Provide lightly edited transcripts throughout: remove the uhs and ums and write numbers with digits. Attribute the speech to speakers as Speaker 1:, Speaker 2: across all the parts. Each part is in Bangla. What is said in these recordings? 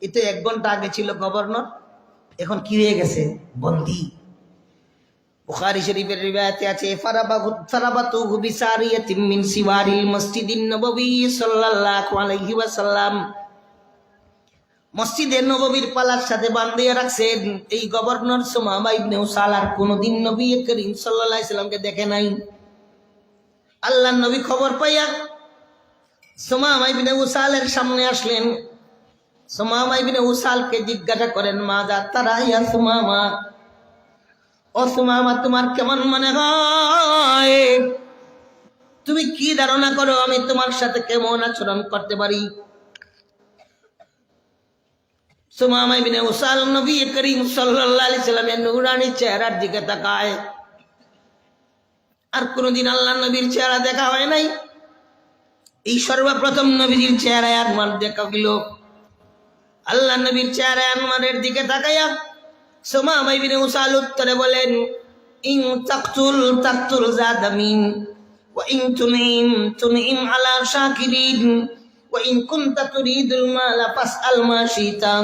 Speaker 1: এ তো 1 ঘন্টা আগে ছিল গভর্নর, এখন কি হয়ে গেছে? বন্দী। বুখারী শরীফের রিওয়ায়াতে আছে ফারাবাতুহু বিসারিয়াতিন মিন সিওয়ারিল মসজিদিন নববী সাল্লাল্লাহু আলাইহি ওয়াসাল্লাম। মসজিদে নববীর পালার সাথে বাঁধিয়ে রাখছেন। এই গভর্নর সুমামা ইবনে উসাল আর কোনদিন নবী করিম সাল্লাল্লাহু আলাইহি সাল্লামকে দেখে নাই। আল্লাহর নবী খবর পাইয়া সুমামা ইবনে উসালের সামনে আসলেন। সুমামা ইবনে উসালকে জিজ্ঞাসা করেন, মাযা তারা ইয়া সুমামা, ও সুমামা তোমার কেমন মনে হয়? তুমি কি ধারণা করো আমি তোমার সাথে কেমন আচরণ করতে পারি? সুমামা ইবনে উসাল নবী করিম সাল্লাল্লাহু আলাইহি সাল্লামের নূরানী চেহারার দিকে তাকায়। আর কোনদিন আল্লাহর নবীর চেহারা দেখা হয় নাই, এই সর্বপ্রথম নবীর চেহারায় আনওয়ার দেখা গেল। আল্লাহ নবীর চেহারায় আনওয়ারের দিকে তাকায়া সুমামা ইবনে উসাল উত্তরে বলেন, ইন তাকতুল জাদামিন ওয়া ইন তুনিম আলা শাকিরিন ওয়া ইন কুনতা তুরিদুল মালা ফাসআল মা শিতা।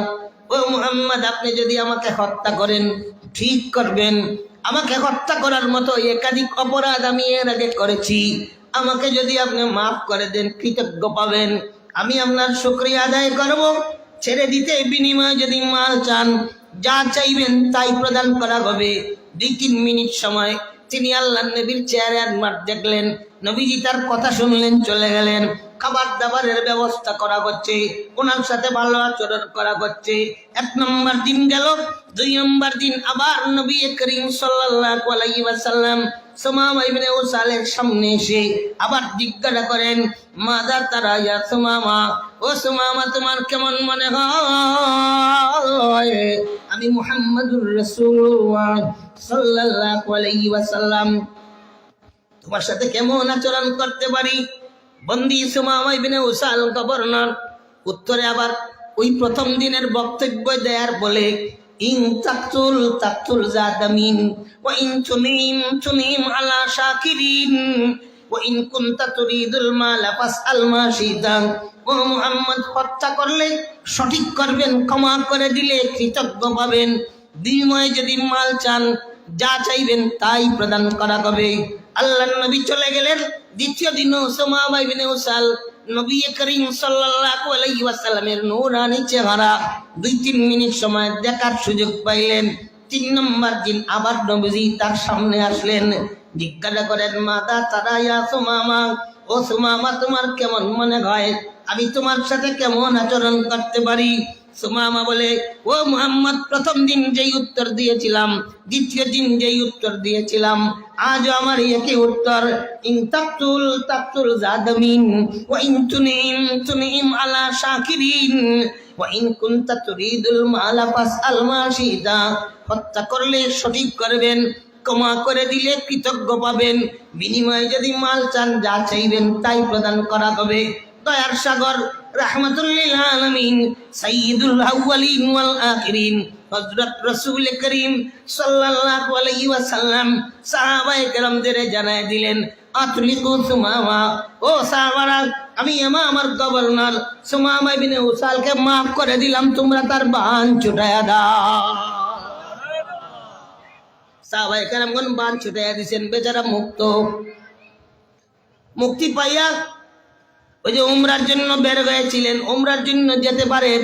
Speaker 1: ও মুহাম্মদ, আপনি যদি আমাকে হত্যা করেন ঠিক করবেন। আমাকে হত্যা করার মতো একাধিক অপরাধ আমি এর আগে করেছি, আমাকে যদি আপনি মাফ করে দেন কৃতজ্ঞ পাবেন, আমি আপনার শুকরিয়া আদায় করব। ছেড়ে দিতে বিনিময়ে যদি মাল চান, যা চাইবেন তাই প্রদান করা হবে। 2-3 মিনিট সময় তিনি আল্লাহ নবীর চেহারার মাঠ দেখলেন। নবীজি তার কথা শুনলেন, চলে গেলেন। খাবার দাবারের ব্যবস্থা করা হচ্ছে, ওনার সাথে ভালো আচরণ করা হচ্ছে। 1 নম্বর দিন গেল, 2 নম্বর দিন আবার নবী করিম সাল্লাল্লাহু আলাইহি ওয়াসাল্লাম সুমামা ইবনে উসালের সামনে এসে আবার জিজ্ঞাসা করেন, মাযা তারা ইয়া সুমামা, ও সুমামা তোমার কেমন মনে হয় আমি মুহাম্মাদুর রাসূলুল্লাহ সাল্লাল্লাহু আলাইহি ওয়াসাল্লাম তোমার সাথে কেমন আচরণ করতে পারি? বন্দী সুমামা ইবনে উসাল গভর্নর উত্তরে আবার ওই প্রথম দিনের বক্তব্য দেয়ার বলে, ইন তাকতুল জাদামিন ওয়া ইন তুনিম আলা শাকিরিন ওয়া ইন কুনতা তুরিদুল মালা ফাসআল মা শিতা। ও মুহাম্মদ, হত্যা করলে সঠিক করবেন, ক্ষমা করে দিলে কৃতজ্ঞ পাবেন, বিনিময়ে যদি মাল চান যা চাইবেন তাই প্রদান করা হবে। আল্লাহর নবী চলে গেলেন। দ্বিতীয় দিন সুমামা ইবনে উসাল নবী করিম সাল্লাল্লাহু আলাইহি ওয়াসাল্লামের নূরানী চেহারা 2-3 মিনিট সময় দেখার সুযোগ পাইলেন। 3 নম্বর দিন আবার নবীজি তার সামনে আসলেন, জিজ্ঞাসা করেন, মাযা তারা ইয়া সুমামা, ও সুমামা তোমার কেমন মনে হয় আমি তোমার সাথে কেমন আচরণ করতে পারি? সুমামা বলে, ও মুহাম্মদ, প্রথম দিন যেই উত্তর দিয়েছিলাম, দ্বিতীয় দিন যেই উত্তর দিয়েছিলাম, আজও আমার একই উত্তর। ইন তাকতুল জাদামিন ওয়া ইন তুনিম আলা শাকিরিন ওয়া ইন কুনতা তুরিদুল মালা ফাসআল মা শিতা। হত্যা করলে সঠিক করবেন, ক্ষমা করে দিলে কৃতজ্ঞ পাবেন, বিনিময়ে যদি মাল চান যা চাইবেন তাই প্রদান করা হবে। দয়ার সাগর রাহমাতুল লিল আলামিন সাইয়্যিদুল আউওয়ালিন ওয়াল আখিরিন হযরত রাসূল করিম সাল্লাল্লাহু আলাইহি ওয়াসাল্লাম সাহাবায়ে কেরামদের জানায় দিলেন, আতলিকু সুমামা, ও সাহাবারা, আমি আমার গভর্নর সুমামা ইবনে উসালকে মাফ করে দিলাম, তোমরা তার বান ছুটায়া দাও। সাহাবায়ে কেরামগণ বান ছুটায়া দিয়েছেন, বেচারা মুক্তি পাইয়া ওই যে উমরার জন্য বের হয়েছিলেন, উমরার জন্য যেতে পারেন,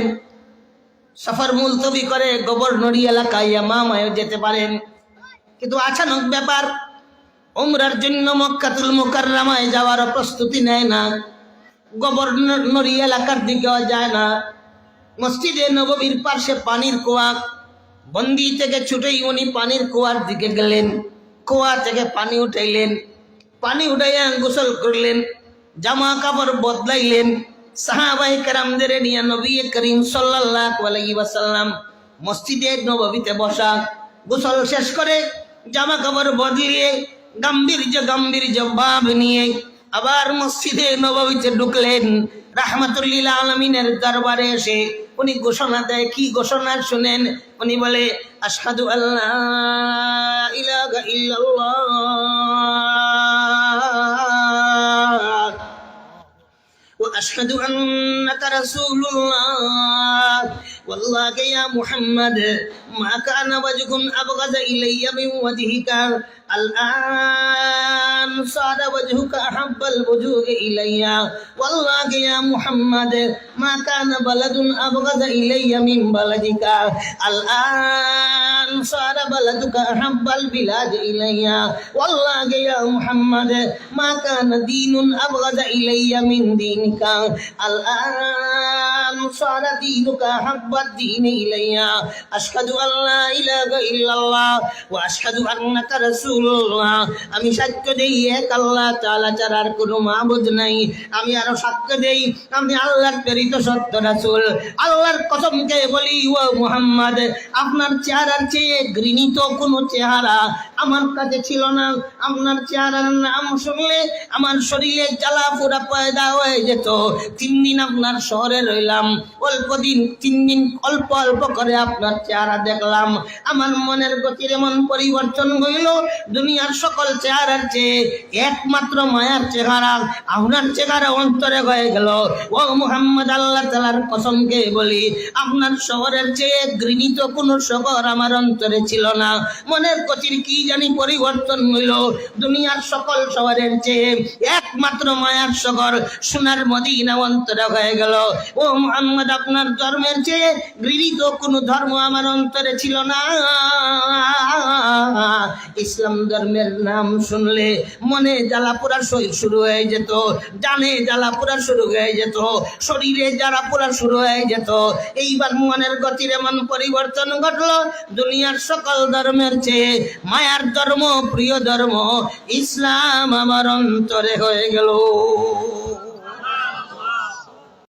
Speaker 1: সফর মুলতবি করে গভর্নরি এলাকায় ইয়ামামায় যেতে পারেন। কিন্তু আচানক ব্যাপার, উমরার জন্য মক্কাতুল মুকাররমায় যাওয়ার প্রস্তুতি নেয় না, গভর্নরি এলাকার দিকেও যায় না। মসজিদে নববীর পাশে পানির কুয়া, বন্দি থেকে ছুটেই উনি পানির কুয়ার দিকে গেলেন, কুয়া থেকে পানি উঠাইলেন, পানি উঠাইয়া গোসল করলেন, জামা কাপড় বদলাইলেন। সাহাবায়ে কেরামদের নিয়ে নবী করিম সাল্লাল্লাহু আলাইহি ওয়াসাল্লাম মসজিদে নববীতে বসা, গোসল শেষ করে জামা কাপড় বদলিয়ে গাম্ভীর্য ভাব নিয়ে আবার মসজিদে নববীতে ঢুকলেন। রাহমাতুল লিল আলামিনের দরবারে এসে উনি ঘোষণা দেয়, কি ঘোষণা শুনেন? উনি বলে, আশহাদু আল্লা ইলাহা ইল্লাল্লাহ ওয়া আশহাদু আন্নাকা রাসূলুল্লাহ والله يا محمد ما كان وجه أبغض إلي من وجهك الآن صار وجهك أحب الوجوه إلي والله يا محمد ما كان بلد أبغض إلي من بلدك الآن صار بلدك أحب البلاد إلي والله يا محمد ما كان دين أبغض إلي من دينك الآن صار دينك أحب الدين إلي أشهد أن لا إله إلا الله وأشهد أنك رسول আমি সাক্ষ্য দেই এক আল্লাহ তাআলা ছাড়া আর কোনো মাবুদ নাই আমি আরো সাক্ষ্য দেই আমি আল্লাহর প্রেরিত সত্য রাসূল আল্লাহর কসম খেয়ে বলি ও মুহাম্মদ আপনার চেহারার চেয়ে ঘৃণিত কোনো চেহারা আমার কাছে ছিল না আপনার চেহারার নাম শুনলে আমার শরীরে জ্বালা পোড়া পয়দা হয়ে যেত 3 দিন আপনার শহরে রইলাম অল্প দিন 3 দিন অল্প অল্প করে আপনার চেহারা দেখলাম আমার মনের গতির এমন পরিবর্তন হইল দুনিয়ার সকল চেহারার চেয়ে একমাত্র মায়ার চেহারা আপনার চেহারা অন্তরে হয়ে গেল ও মুহাম্মদ আল্লাহ তাআলার কসম খেয়ে বলি আপনার শহরের চেয়ে ঘৃণিত কোনো শহর আমার অন্তরে ছিল না মনের গতির কি জানি পরিবর্তন হইল দুনিয়ার সকল শহরের চেয়ে একমাত্র মায়ার শহর সোনার মদিনা অন্তরে হয়ে গেল ও মুহাম্মদ আপনার ধর্মের চেয়ে ঘৃণিত কোনো ধর্ম আমার অন্তরে ছিল না ইসলাম ধর্মের নাম শুনলে মনে জ্বালা পোড়া শুরু হয়ে যেত জানে জ্বালা পোড়া শুরু হয়ে যেত শরীরে জ্বালা পোড়া শুরু হয়ে যেত এইবার মনের গতির এমন পরিবর্তন ঘটলো দুনিয়ার সকল ধর্মের চেয়ে মায়ার ধর্ম প্রিয় ধর্ম ইসলাম আমার অন্তরে হয়ে গেল